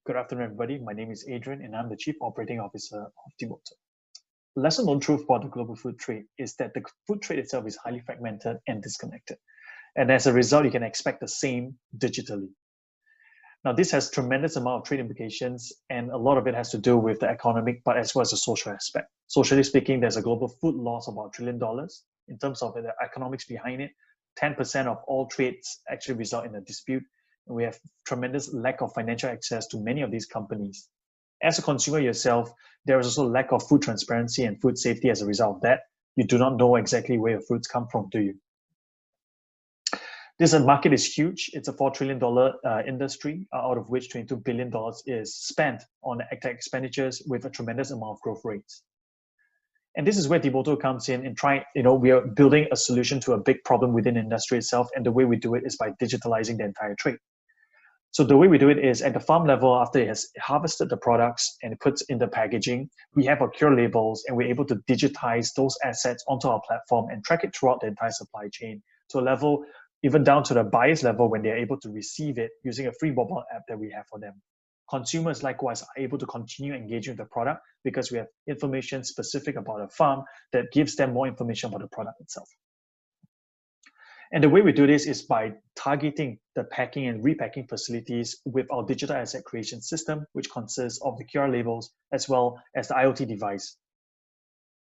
Good afternoon, everybody. My name is Adrian, and I'm the Chief Operating Officer of Devoto. The lesson known truth about the global food trade is that the food trade itself is highly fragmented and disconnected. And as a result, you can expect the same digitally. Now, this has tremendous amount of trade implications, and a lot of it has to do with the economic, but as well as the social aspect. Socially speaking, there's a global food loss of about $1 trillion. In terms of the economics behind it, 10% of all trades actually result in a dispute. And we have tremendous lack of financial access to many of these companies. As a consumer yourself, there is also lack of food transparency and food safety as a result of that. You do not know exactly where your fruits come from, do you? This market is huge. It's a $4 trillion industry, out of which $22 billion is spent on tech expenditures with a tremendous amount of growth rates. And this is where Devoto comes in and we are building a solution to a big problem within the industry itself. And the way we do it is by digitalizing the entire trade. So the way we do it is at the farm level, after it has harvested the products and it puts in the packaging, we have our cure labels and we're able to digitize those assets onto our platform and track it throughout the entire supply chain to a level, even down to the buyer's level when they're able to receive it using a free mobile app that we have for them. Consumers likewise are able to continue engaging with the product because we have information specific about a farm that gives them more information about the product itself. And the way we do this is by targeting the packing and repacking facilities with our digital asset creation system, which consists of the QR labels as well as the IoT device.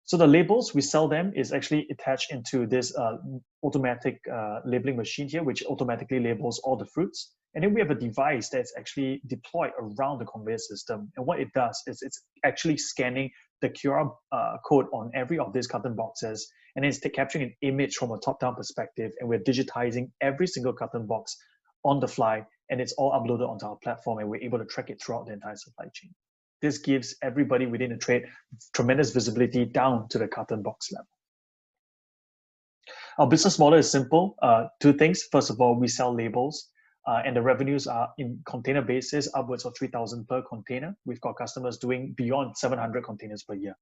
So the labels, we sell them, is actually attached into this automatic labeling machine here, which automatically labels all the fruits. And then we have a device that's actually deployed around the conveyor system. And what it does is it's actually scanning the QR code on every of these carton boxes. And then it's capturing an image from a top-down perspective. And we're digitizing every single carton box on the fly. And it's all uploaded onto our platform. And we're able to track it throughout the entire supply chain. This gives everybody within the trade tremendous visibility down to the carton box level. Our business model is simple. Two things. First of all, we sell labels. And the revenues are in container basis, upwards of 3,000 per container. We've got customers doing beyond 700 containers per year.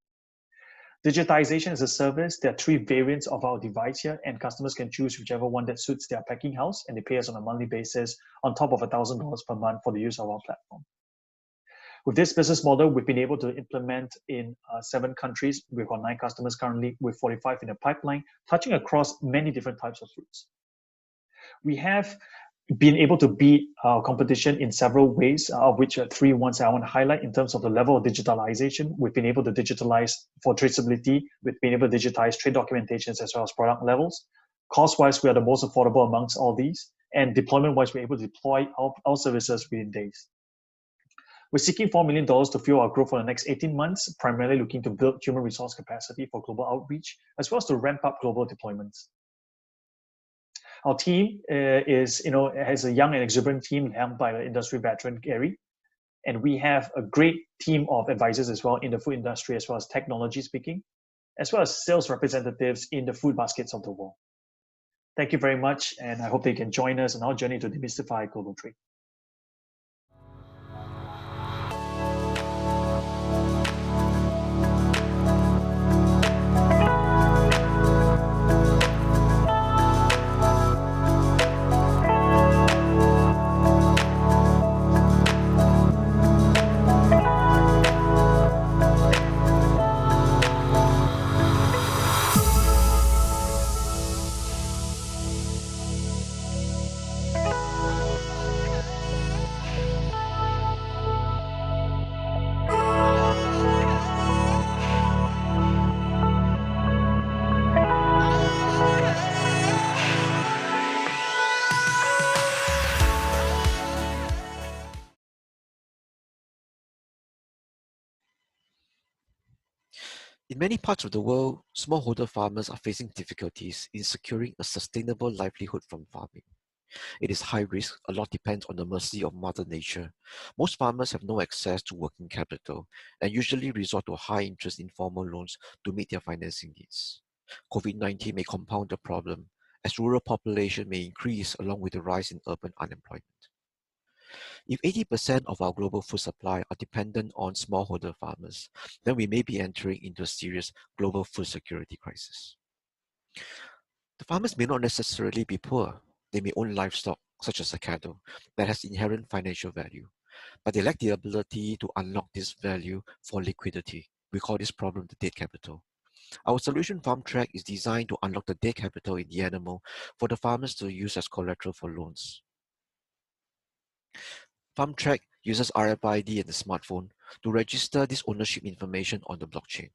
Digitization as a service, there are 3 variants of our device here, and customers can choose whichever one that suits their packing house, and they pay us on a monthly basis on top of $1,000 per month for the use of our platform. With this business model, we've been able to implement in 7 countries. We've got 9 customers currently, with 45 in the pipeline, touching across many different types of fruits. We have been able to beat our competition in several ways, of which 3 ones I want to highlight in terms of the level of digitalization. We've been able to digitalize for traceability. We've been able to digitize trade documentations as well as product levels. Cost-wise, we are the most affordable amongst all these. And deployment-wise, we're able to deploy our services within days. We're seeking $4 million to fuel our growth for the next 18 months, primarily looking to build human resource capacity for global outreach, as well as to ramp up global deployments. Our team has a young and exuberant team helmed by the industry veteran, Gary. And we have a great team of advisors as well in the food industry, as well as technology speaking, as well as sales representatives in the food baskets of the world. Thank you very much, and I hope that you can join us on our journey to demystify global trade. In many parts of the world, smallholder farmers are facing difficulties in securing a sustainable livelihood from farming. It is high risk, a lot depends on the mercy of Mother Nature. Most farmers have no access to working capital and usually resort to high interest informal loans to meet their financing needs. COVID-19 may compound the problem, as rural population may increase along with the rise in urban unemployment. If 80% of our global food supply are dependent on smallholder farmers, then we may be entering into a serious global food security crisis. The farmers may not necessarily be poor. They may own livestock, such as a cattle, that has inherent financial value. but they lack the ability to unlock this value for liquidity. We call this problem the dead capital. Our solution FarmTrack is designed to unlock the dead capital in the animal for the farmers to use as collateral for loans. FarmTrack uses RFID and the smartphone to register this ownership information on the blockchain.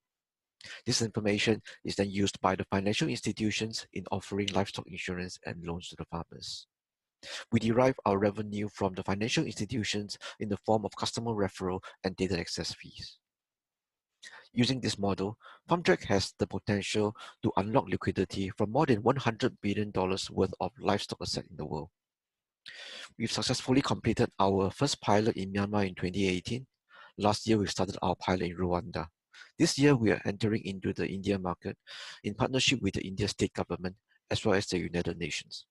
This information is then used by the financial institutions in offering livestock insurance and loans to the farmers. We derive our revenue from the financial institutions in the form of customer referral and data access fees. Using this model, FarmTrack has the potential to unlock liquidity from more than $100 billion worth of livestock assets in the world. We've successfully completed our first pilot in Myanmar in 2018. Last year, we started our pilot in Rwanda. This year, we are entering into the India market in partnership with the Indian state government as well as the United Nations.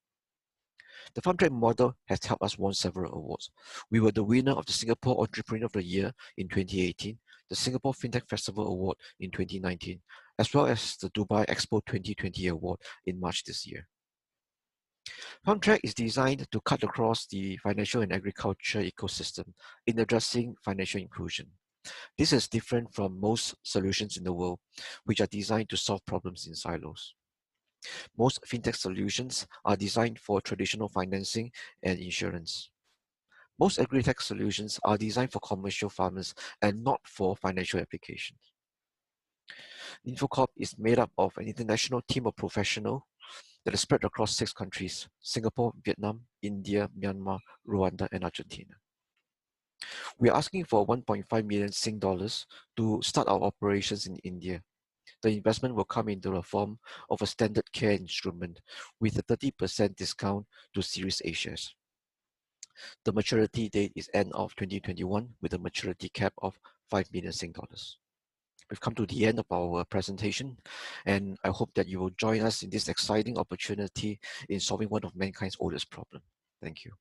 The FarmTrack model has helped us win several awards. We were the winner of the Singapore Entrepreneur of the Year in 2018, the Singapore FinTech Festival Award in 2019, as well as the Dubai Expo 2020 Award in March this year. FarmTrack is designed to cut across the financial and agriculture ecosystem in addressing financial inclusion. This is different from most solutions in the world, which are designed to solve problems in silos. Most fintech solutions are designed for traditional financing and insurance. Most agri-tech solutions are designed for commercial farmers and not for financial applications. InfoCorp is made up of an international team of professionals that is spread across 6 countries: Singapore, Vietnam, India, Myanmar, Rwanda, and Argentina. We are asking for 1.5 million Sing dollars to start our operations in India. The investment will come into the form of a standard care instrument with a 30% discount to Series A shares. The maturity date is end of 2021 with a maturity cap of 5 million Sing dollars. We've come to the end of our presentation, and I hope that you will join us in this exciting opportunity in solving one of mankind's oldest problems. Thank you.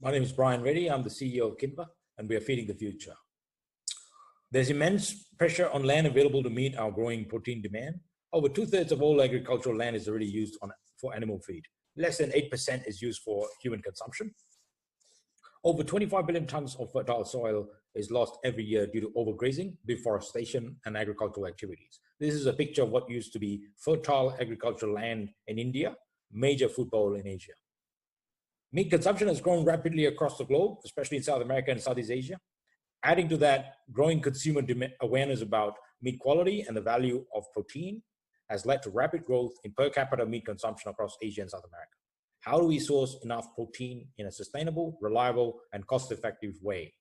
My name is Brian Reddy. I'm the CEO of Kinva, and we are feeding the future. There's immense pressure on land available to meet our growing protein demand. Over 2/3 of all agricultural land is already used for animal feed. Less than 8% is used for human consumption. Over 25 billion tons of fertile soil is lost every year due to overgrazing, deforestation, and agricultural activities. This is a picture of what used to be fertile agricultural land in India, major food bowl in Asia. Meat consumption has grown rapidly across the globe, especially in South America and Southeast Asia. Adding to that, growing consumer awareness about meat quality and the value of protein has led to rapid growth in per capita meat consumption across Asia and South America. How do we source enough protein in a sustainable, reliable, and cost-effective way?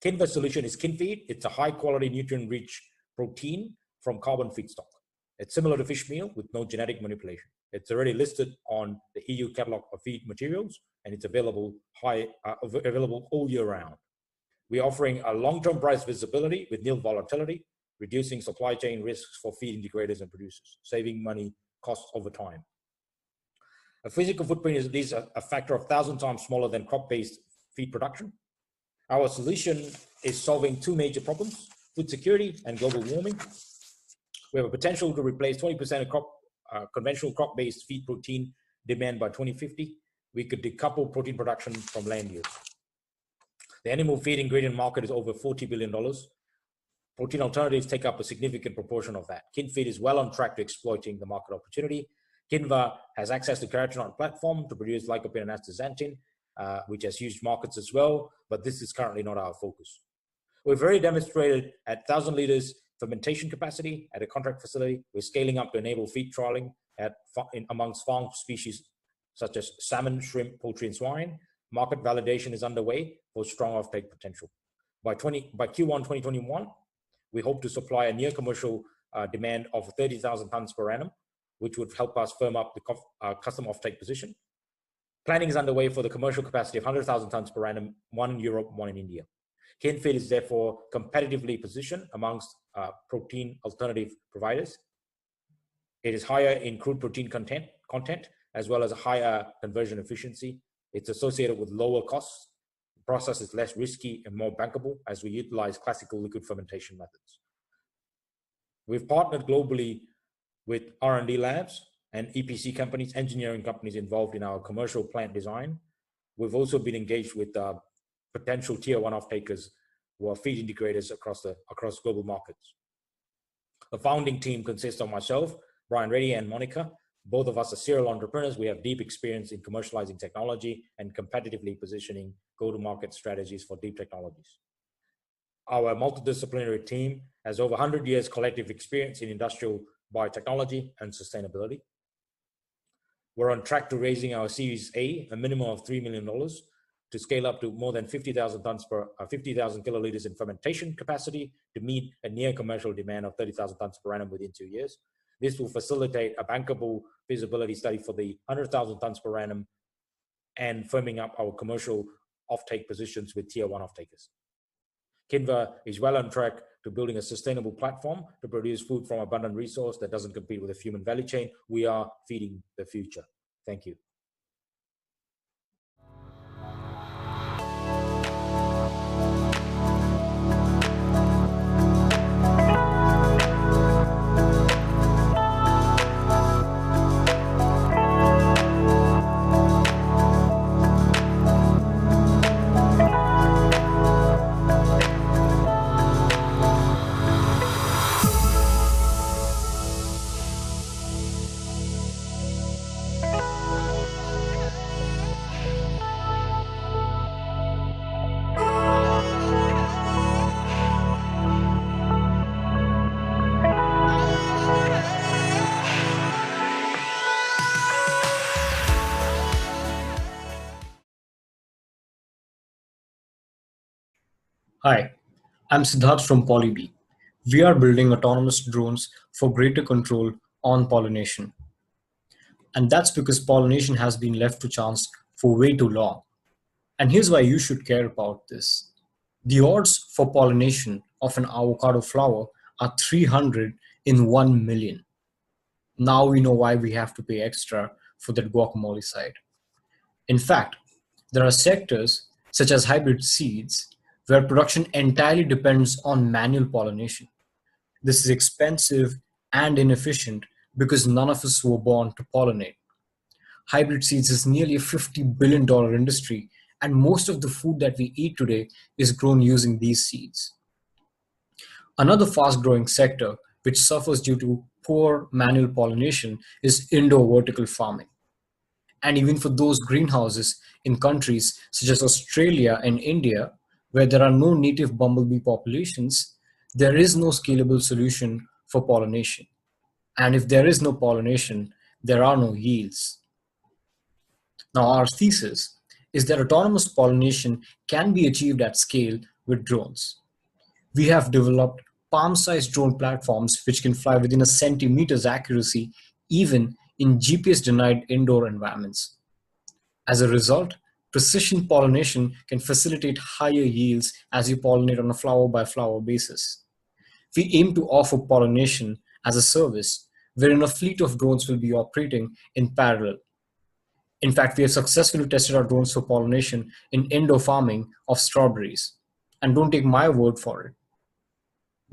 Kinva's solution is KinFeed. It's a high-quality, nutrient-rich protein from carbon feedstock. It's similar to fish meal with no genetic manipulation. It's already listed on the EU catalog of feed materials, and it's available all year round. We're offering a long-term price visibility with nil volatility, reducing supply chain risks for feed integrators and producers, saving money costs over time. A physical footprint is at least a factor of 1,000 times smaller than crop-based feed production. Our solution is solving 2 major problems: food security and global warming. We have a potential to replace 20% of conventional crop-based feed protein demand by 2050. We could decouple protein production from land use. The animal feed ingredient market is over $40 billion. Protein alternatives take up a significant proportion of that. KinFeed is well on track to exploiting the market opportunity. Kinva has access to Keratin platform to produce lycopene and astaxanthin, which has huge markets as well, but this is currently not our focus. We've already demonstrated at 1,000 liters fermentation capacity at a contract facility. We're scaling up to enable feed trialing amongst farm species such as salmon, shrimp, poultry, and swine. Market validation is underway for strong offtake potential. By Q1 2021, we hope to supply a near commercial demand of 30,000 tons per annum, which would help us firm up the custom offtake position. Planning is underway for the commercial capacity of 100,000 tons per annum, one in Europe, one in India. Kinfeed is therefore competitively positioned amongst protein alternative providers. It is higher in crude protein content, as well as a higher conversion efficiency. It's associated with lower costs. The process is less risky and more bankable as we utilize classical liquid fermentation methods. We've partnered globally with R&D labs and EPC companies, engineering companies involved in our commercial plant design. We've also been engaged with potential tier one off-takers who are feed integrators across global markets. The founding team consists of myself, Brian Reddy, and Monica. Both of us are serial entrepreneurs. We have deep experience in commercializing technology and competitively positioning go-to-market strategies for deep technologies. Our multidisciplinary team has over 100 years collective experience in industrial biotechnology and sustainability. We're on track to raising our Series A, a minimum of $3 million, to scale up to more than 50,000 kiloliters in fermentation capacity to meet a near commercial demand of 30,000 tons per annum within 2 years. This will facilitate a bankable feasibility study for the 100,000 tons per annum and firming up our commercial offtake positions with tier one offtakers. Kinva is well on track to building a sustainable platform to produce food from abundant resource that doesn't compete with the human value chain. We are feeding the future. Thank you. Hi, I'm Siddharth from Polybee. We are building autonomous drones for greater control on pollination. And that's because pollination has been left to chance for way too long. And here's why you should care about this. The odds for pollination of an avocado flower are 300 in 1 million. Now we know why we have to pay extra for that guacamole side. In fact, there are sectors such as hybrid seeds where production entirely depends on manual pollination. This is expensive and inefficient because none of us were born to pollinate. Hybrid seeds is nearly a $50 billion industry, and most of the food that we eat today is grown using these seeds. Another fast-growing sector which suffers due to poor manual pollination is indoor vertical farming. And even for those greenhouses in countries such as Australia and India, where there are no native bumblebee populations, there is no scalable solution for pollination. And if there is no pollination, there are no yields. Now, our thesis is that autonomous pollination can be achieved at scale with drones. We have developed palm-sized drone platforms which can fly within a centimeter's accuracy, even in GPS-denied indoor environments. As a result, precision pollination can facilitate higher yields as you pollinate on a flower-by-flower basis. We aim to offer pollination as a service, wherein a fleet of drones will be operating in parallel. In fact, we have successfully tested our drones for pollination in indoor farming of strawberries. And don't take my word for it,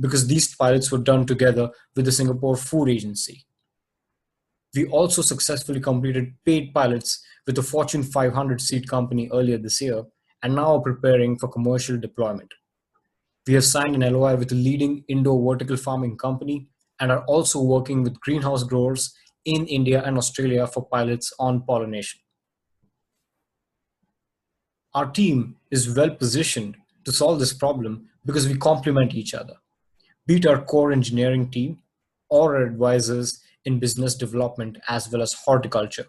because these pilots were done together with the Singapore Food Agency. We also successfully completed paid pilots with a Fortune 500 seed company earlier this year, and now are preparing for commercial deployment. We have signed an LOI with a leading indoor vertical farming company and are also working with greenhouse growers in India and Australia for pilots on pollination. Our team is well positioned to solve this problem because we complement each other, be it our core engineering team or our advisors in business development as well as horticulture.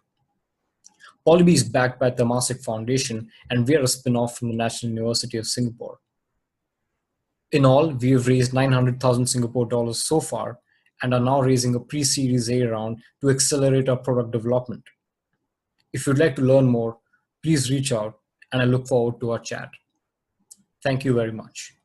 Polybee is backed by Temasek Foundation, and we are a spin-off from the National University of Singapore. In all, we have raised 900,000 Singapore dollars so far and are now raising a pre-Series A round to accelerate our product development. If you'd like to learn more, please reach out, and I look forward to our chat. Thank you very much.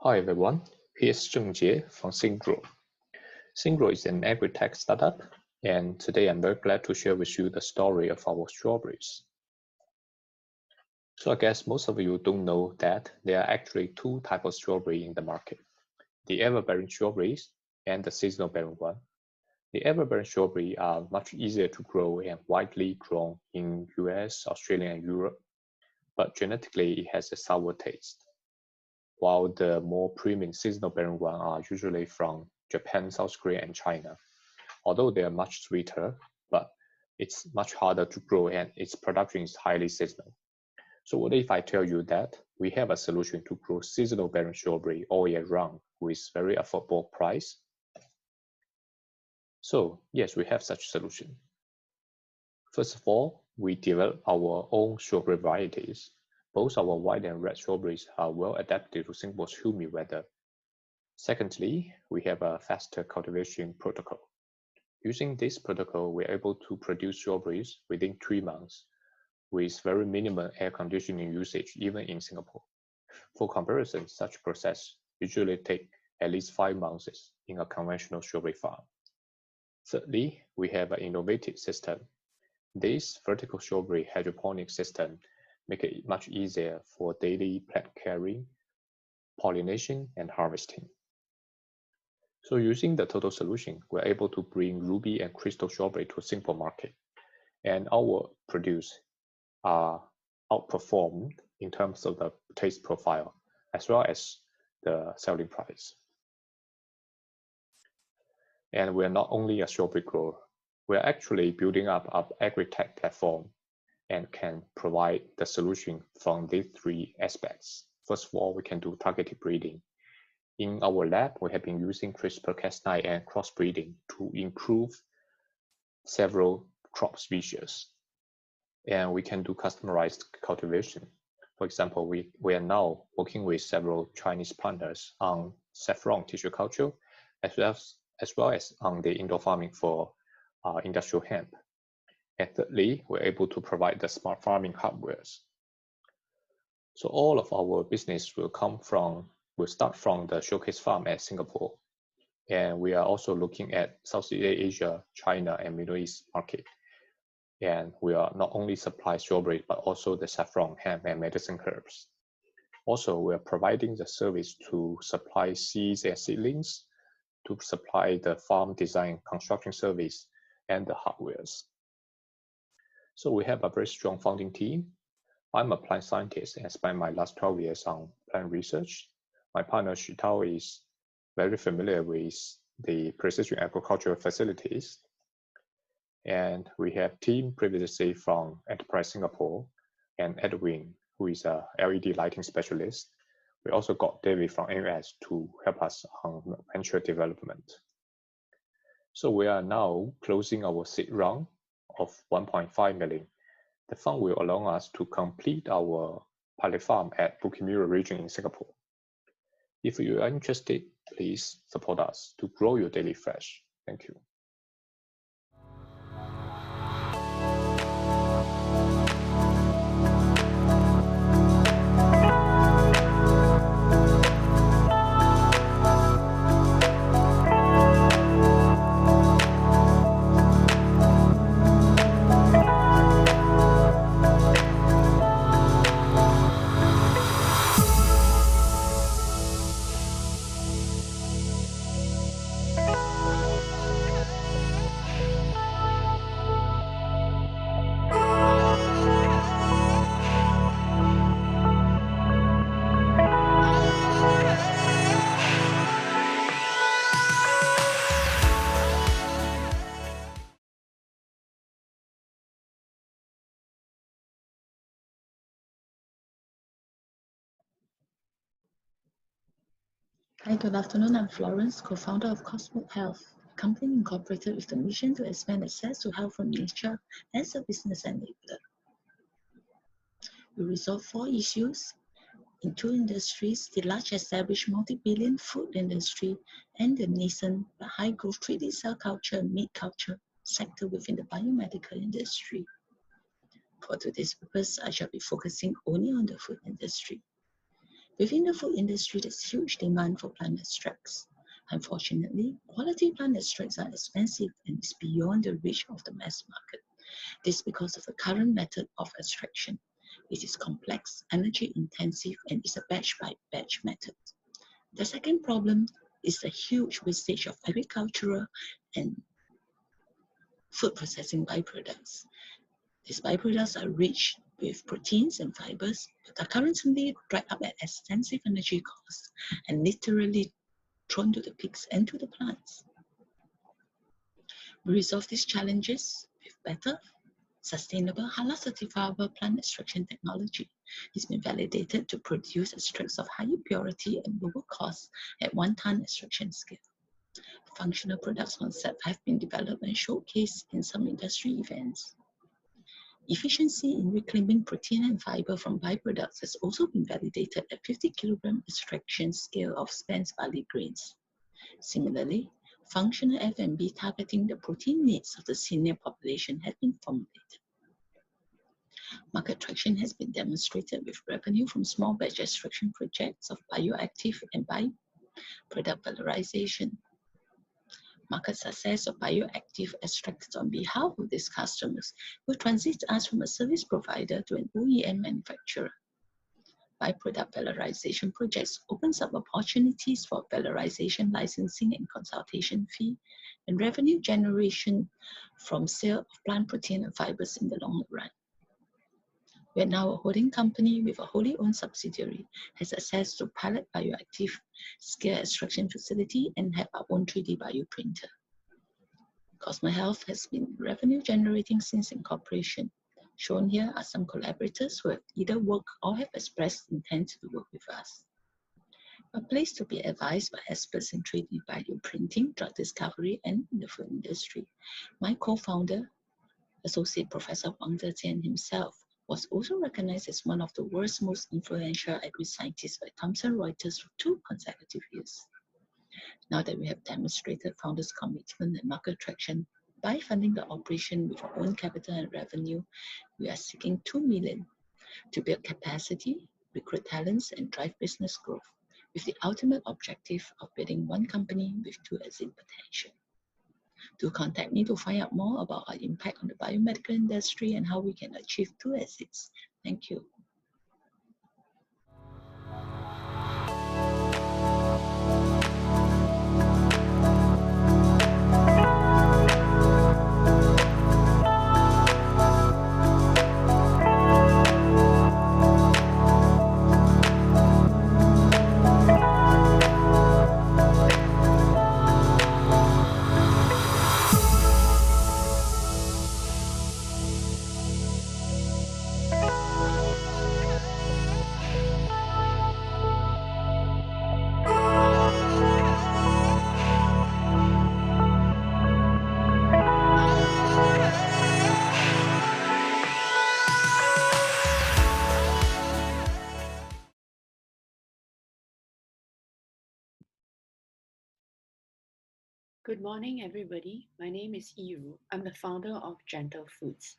Hi everyone, here's Zheng Jie from Singgrow. Singgrow is an agri-tech startup, and today I'm very glad to share with you the story of our strawberries. So I guess most of you don't know that there are actually two types of strawberry in the market, the ever-bearing strawberries and the seasonal bearing one. The ever-bearing strawberry are much easier to grow and widely grown in US, Australia, and Europe, but genetically it has a sour taste. While the more premium seasonal bearing ones are usually from Japan, South Korea, and China. Although they are much sweeter, but it's much harder to grow and its production is highly seasonal. So what if I tell you that we have a solution to grow seasonal bearing strawberry all year round with very affordable price? So yes, we have such solution. First of all, we develop our own strawberry varieties. Both our white and red strawberries are well adapted to Singapore's humid weather. Secondly, we have a faster cultivation protocol. Using this protocol, we're able to produce strawberries within 3 months with very minimal air conditioning usage even in Singapore. For comparison, such process usually take at least 5 months in a conventional strawberry farm. Thirdly, we have an innovative system. This vertical strawberry hydroponic system make it much easier for daily plant caring, pollination, and harvesting. So using the total solution, we're able to bring ruby and crystal strawberry to a Singapore market, and our produce are outperformed in terms of the taste profile as well as the selling price. And we're not only a strawberry grower, we're actually building up an agri-tech platform and can provide the solution from these 3 aspects. First of all, we can do targeted breeding. In our lab, we have been using CRISPR-Cas9 and crossbreeding to improve several crop species. And we can do customized cultivation. For example, we are now working with several Chinese partners on saffron tissue culture, as well as on the indoor farming for industrial hemp. And thirdly, we're able to provide the smart farming hardwares. So all of our business will start from the showcase farm at Singapore. And we are also looking at Southeast Asia, China, and Middle East market. And we are not only supply strawberry, but also the saffron, hemp, and medicine herbs. Also, we are providing the service to supply seeds and seedlings, to supply the farm design construction service, and the hardwares. So we have a very strong founding team. I'm a plant scientist and spent my last 12 years on plant research. My partner Shitao is very familiar with the precision agricultural facilities. And we have team previously from Enterprise Singapore and Edwin, who is a LED lighting specialist. We also got David from NUS to help us on venture development. So we are now closing our seed round of 1.5 million. The fund will allow us to complete our pilot farm at Bukit Merah region in Singapore. If you are interested, please support us to grow your daily fresh. Thank you. Hi, good afternoon. I'm Florence, co-founder of Cosmo Health, a company incorporated with the mission to expand access to health from nature as a business enabler. We resolve 4 issues in 2 industries: the large established multi-billion food industry and the nascent but high-growth 3D cell culture and meat culture sector within the biomedical industry. For today's purpose, I shall be focusing only on the food industry. Within the food industry, there's huge demand for plant extracts. Unfortunately, quality plant extracts are expensive and is beyond the reach of the mass market. This is because of the current method of extraction. It is complex, energy intensive, and is a batch-by-batch method. The second problem is the huge wastage of agricultural and food processing byproducts. These byproducts are rich with proteins and fibers, but are currently dried up at extensive energy costs and literally thrown to the pigs and to the plants. We resolve these challenges with better, sustainable, halal-certifiable plant extraction technology. It's been validated to produce extracts of higher purity and lower cost at 1 ton extraction scale. Functional products concepts have been developed and showcased in some industry events. Efficiency in reclaiming protein and fiber from byproducts has also been validated at 50 kilogram extraction scale of spent barley grains. Similarly, functional F&B targeting the protein needs of the senior population has been formulated. Market traction has been demonstrated with revenue from small batch extraction projects of bioactive and byproduct valorization. Market success of bioactive extracts on behalf of these customers will transit us from a service provider to an OEM manufacturer. Byproduct valorization projects opens up opportunities for valorization licensing and consultation fee and revenue generation from sale of plant protein and fibers in the long run. We are now a holding company with a wholly owned subsidiary, has access to pilot bioactive scale extraction facility, and have our own 3D bioprinter. Cosmo Health has been revenue generating since incorporation. Shown here are some collaborators who have either worked or have expressed intent to work with us. A place to be advised by experts in 3D bioprinting, drug discovery, and the food industry. My co-founder, Associate Professor Wang Zetian himself, was also recognized as one of the world's most influential agri-scientists by Thomson Reuters for 2 consecutive years. Now that we have demonstrated founders' commitment and market traction by funding the operation with our own capital and revenue, we are seeking 2 million to build capacity, recruit talents, and drive business growth, with the ultimate objective of building 1 company with 2 exit potential. Do contact me to find out more about our impact on the biomedical industry and how we can achieve 2 exits. Thank you. Good morning, everybody. My name is Yiru. I'm the founder of Gentle Foods.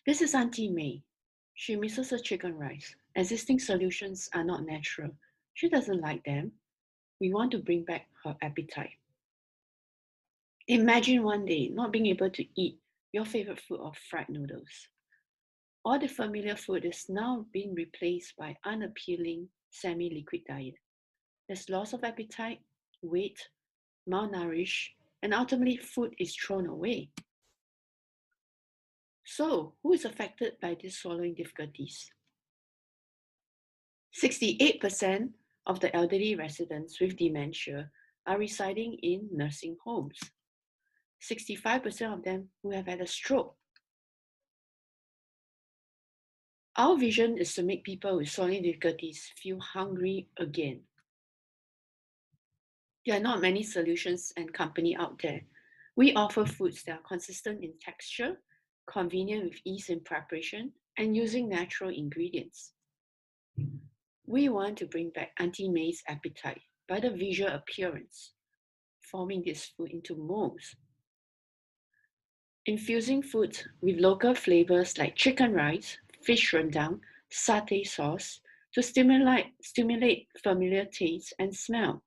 This is Auntie May. She misses her chicken rice. Existing solutions are not natural. She doesn't like them. We want to bring back her appetite. Imagine one day not being able to eat your favorite food of fried noodles. All the familiar food is now being replaced by unappealing semi-liquid diet. There's loss of appetite, weight, malnourished, and ultimately food is thrown away. So, who is affected by these swallowing difficulties? 68% of the elderly residents with dementia are residing in nursing homes. 65% of them who have had a stroke. Our vision is to make people with swallowing difficulties feel hungry again. There are not many solutions and company out there. We offer foods that are consistent in texture, convenient with ease in preparation, and using natural ingredients. We want to bring back Auntie May's appetite by the visual appearance, forming this food into molds. Infusing foods with local flavors like chicken rice, fish rendang, satay sauce to stimulate familiar taste and smell.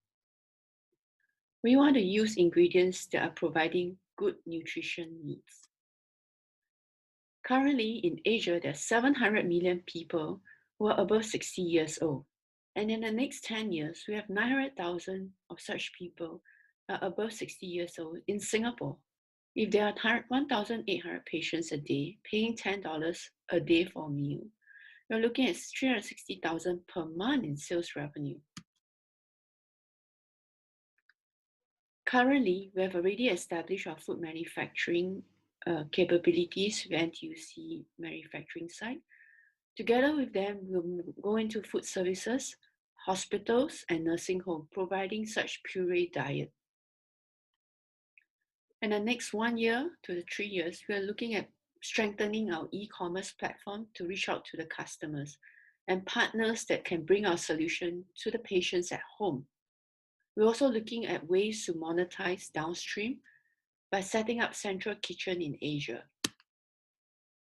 We want to use ingredients that are providing good nutrition needs. Currently in Asia, there are 700 million people who are above 60 years old. And in the next 10 years, we have 900,000 of such people above 60 years old in Singapore. If there are 1,800 patients a day paying $10 a day for a meal, you're looking at 360,000 per month in sales revenue. Currently, we have already established our food manufacturing capabilities with NTUC manufacturing site. Together with them, we'll go into food services, hospitals, and nursing home, providing such puree diet. In the next 1 year to 3 years, we are looking at strengthening our e-commerce platform to reach out to the customers and partners that can bring our solution to the patients at home. We're also looking at ways to monetize downstream by setting up central kitchen in Asia.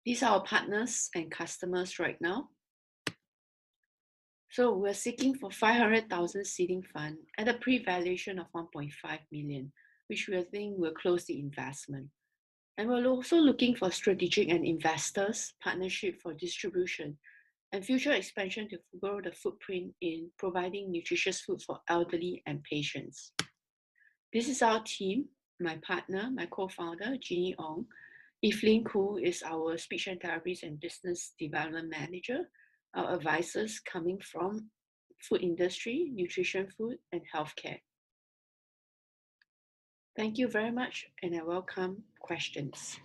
These are our partners and customers right now. So we're seeking for 500,000 seeding fund at a pre-valuation of 1.5 million, which we think will close the investment. And we're also looking for strategic and investors partnership for distribution and future expansion to grow the footprint in providing nutritious food for elderly and patients. This is our team, my partner, my co-founder, Jeannie Ong. Evelyn Khoo is our speech and therapies and business development manager. Our advisors coming from food industry, nutrition food, and healthcare. Thank you very much, and I welcome questions.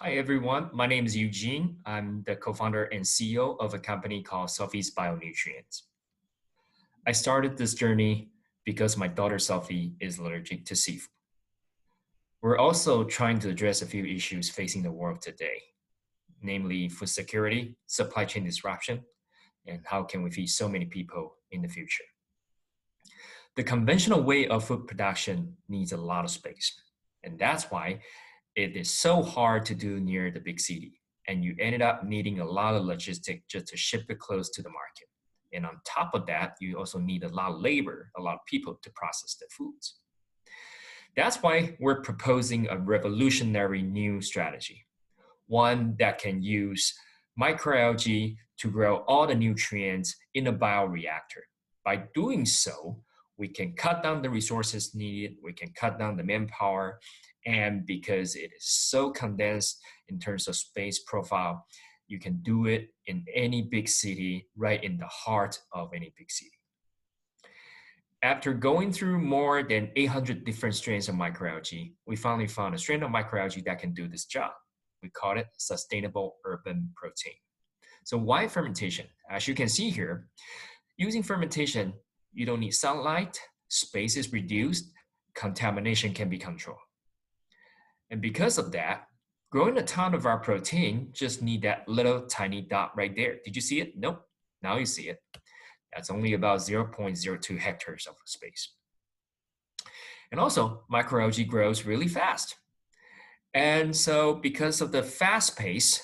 Hi everyone, my name is Eugene. I'm the co-founder and CEO of a company called Sophie's Bionutrients. I started this journey because my daughter Sophie is allergic to seafood. We're also trying to address a few issues facing the world today, namely food security, supply chain disruption, and how can we feed so many people in the future. The conventional way of food production needs a lot of space, and that's why it is so hard to do near the big city, and you ended up needing a lot of logistics just to ship it close to the market. And on top of that, you also need a lot of labor, a lot of people to process the foods. That's why we're proposing a revolutionary new strategy, one that can use microalgae to grow all the nutrients in a bioreactor. By doing so, we can cut down the resources needed, we can cut down the manpower, and because it is so condensed in terms of space profile, you can do it in any big city, right in the heart of any big city. After going through more than 800 different strains of microalgae, we finally found a strain of microalgae that can do this job. We call it sustainable urban protein. So why fermentation? As you can see here, using fermentation, you don't need sunlight, space is reduced, contamination can be controlled. And because of that, growing a ton of our protein just need that little tiny dot right there. Did you see it? Nope. Now you see it. That's only about 0.02 hectares of space. And also, microalgae grows really fast. And so because of the fast pace,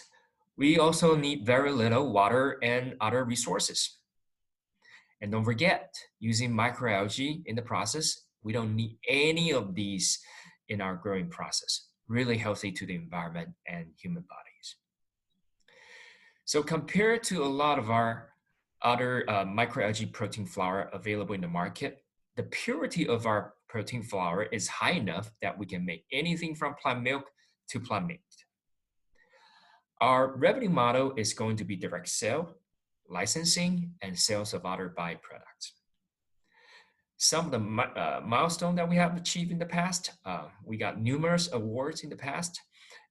We also need very little water and other resources. And don't forget, using microalgae in the process, we don't need any of these in our growing process. Really healthy to the environment and human bodies. So compared to a lot of our other microalgae protein flour available in the market, the purity of our protein flour is high enough that we can make anything from plant milk to plant meat. Our revenue model is going to be direct sale, licensing, and sales of other byproducts. Some of the milestones that we have achieved in the past, we got numerous awards in the past,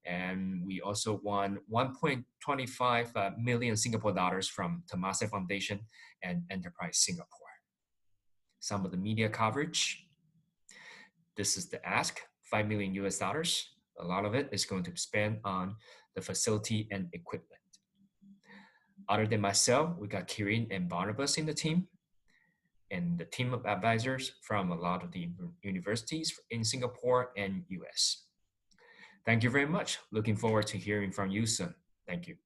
and we also won 1.25 million Singapore dollars from Temasek Foundation and Enterprise Singapore. Some of the media coverage, this is the ask, 5 million US dollars. A lot of it is going to be spent on the facility and equipment. Other than myself, we got Kirin and Barnabas in the team, and the team of advisors from a lot of the universities in Singapore and US. Thank you very much. Looking forward to hearing from you soon. Thank you.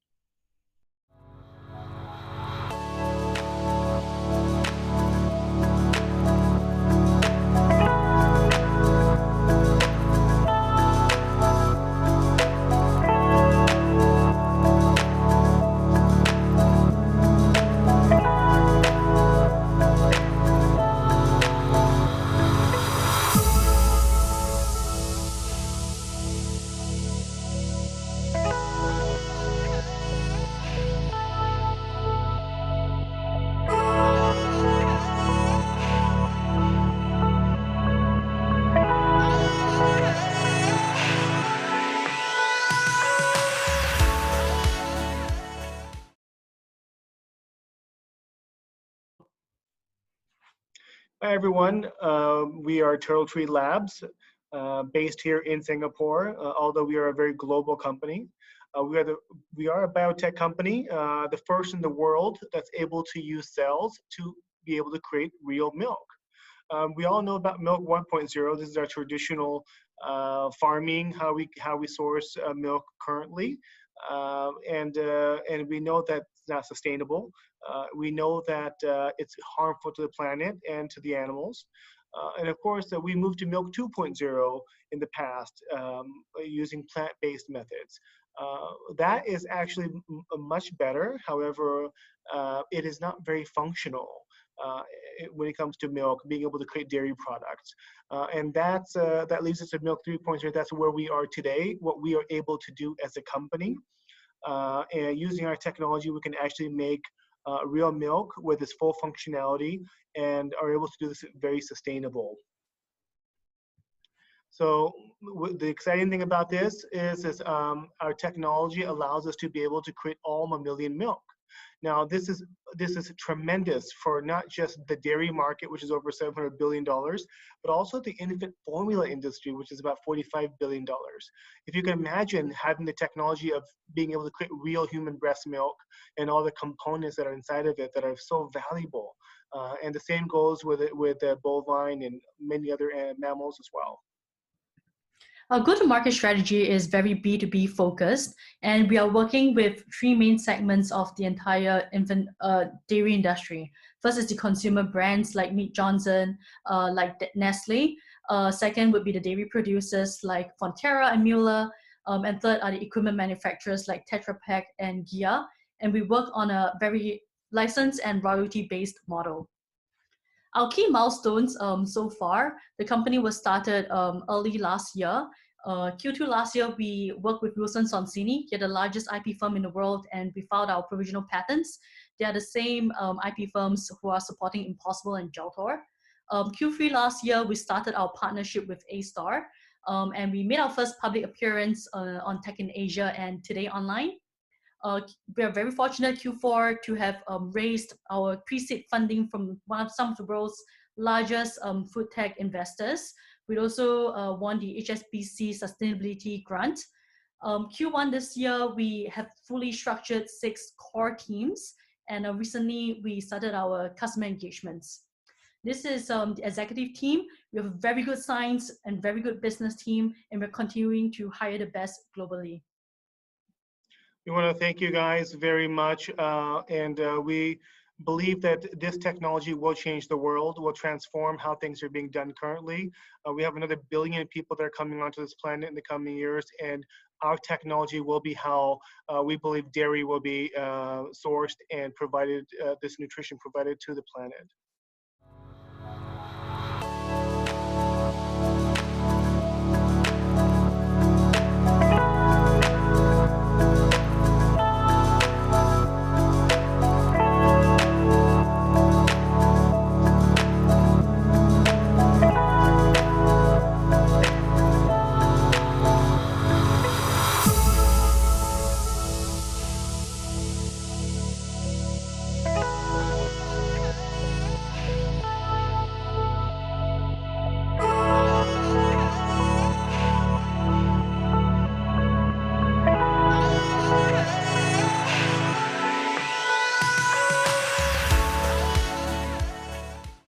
Hi everyone, we are Turtle Tree Labs, based here in Singapore, although we are a very global company. We are a biotech company, the first in the world that's able to use cells to be able to create real milk. We all know about Milk 1.0. This is our traditional farming, how we source milk currently, and we know that it's not sustainable. We know that it's harmful to the planet and to the animals. And of course, we moved to Milk 2.0 in the past using plant-based methods. That is actually much better. However, it is not very functional when it comes to milk, being able to create dairy products. And that leads us to Milk 3.0. That's where we are today, what we are able to do as a company. And using our technology, we can actually make real milk with its full functionality and are able to do this very sustainable. So the exciting thing about this is our technology allows us to be able to create all mammalian milk. Now this is tremendous for not just the dairy market, which is over $700 billion, but also the infant formula industry, which is about $45 billion. If you can imagine having the technology of being able to create real human breast milk and all the components that are inside of it that are so valuable, and the same goes with bovine and many other mammals as well. Our go-to-market strategy is very B2B focused, and we are working with three main segments of the entire infant dairy industry. First is the consumer brands like Mead Johnson, like Nestle. Second would be the dairy producers like Fonterra and Mueller. And third are the equipment manufacturers like Tetra Pak and Gia. And we work on a very license and royalty-based model. Our key milestones so far, the company was started early last year. Q2 last year, we worked with Wilson Sonsini. They're the largest IP firm in the world, and we filed our provisional patents. They are the same IP firms who are supporting Impossible and Geltor. Q3 last year, we started our partnership with A-Star, and we made our first public appearance on Tech in Asia and Today Online. We are very fortunate Q4 to have raised our pre-seed funding from some of the world's largest food tech investors. We also won the HSBC Sustainability Grant. Q1 this year, we have fully structured 6 core teams, and recently we started our customer engagements. This is the executive team. We have a very good science and very good business team, and we're continuing to hire the best globally. We want to thank you guys very much, and we believe that this technology will change the world, will transform how things are being done currently. We have another billion people that are coming onto this planet in the coming years, and our technology will be how we believe dairy will be sourced and provided, this nutrition provided to the planet.